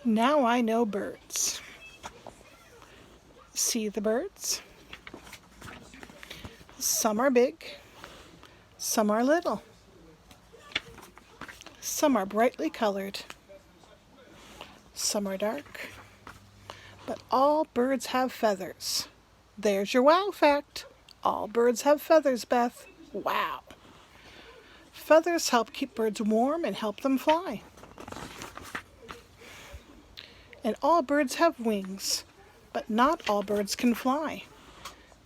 Now I know birds. See the birds? Some are big, some are little. Some are brightly colored, some are dark. But all birds have feathers. There's your wow fact. All birds have feathers, Beth. Wow. Feathers help keep birds warm and help them fly. And all birds have wings, but not all birds can fly.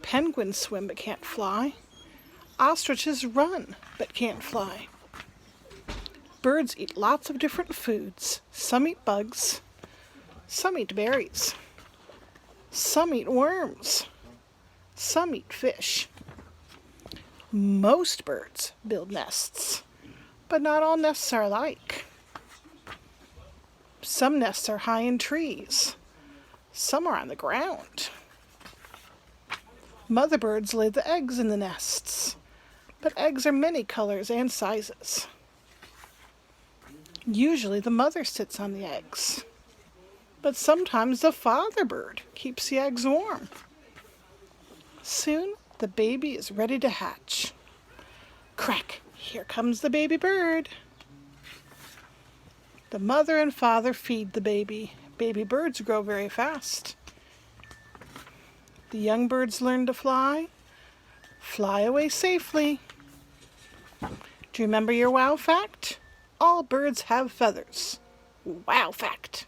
Penguins swim but can't fly. Ostriches run but can't fly. Birds eat lots of different foods. Some eat bugs, some eat berries, some eat worms, some eat fish. Most birds build nests, but not all nests are alike. Some nests are high in trees, some are on the ground. Mother birds lay the eggs in the nests, but eggs are many colors and sizes. Usually the mother sits on the eggs, but sometimes the father bird keeps the eggs warm. Soon the baby is ready to hatch. Crack! Here comes the baby bird. The mother and father feed the baby. Baby birds grow very fast. The young birds learn to fly away safely. Do you remember your wow fact? All birds have feathers. Wow fact.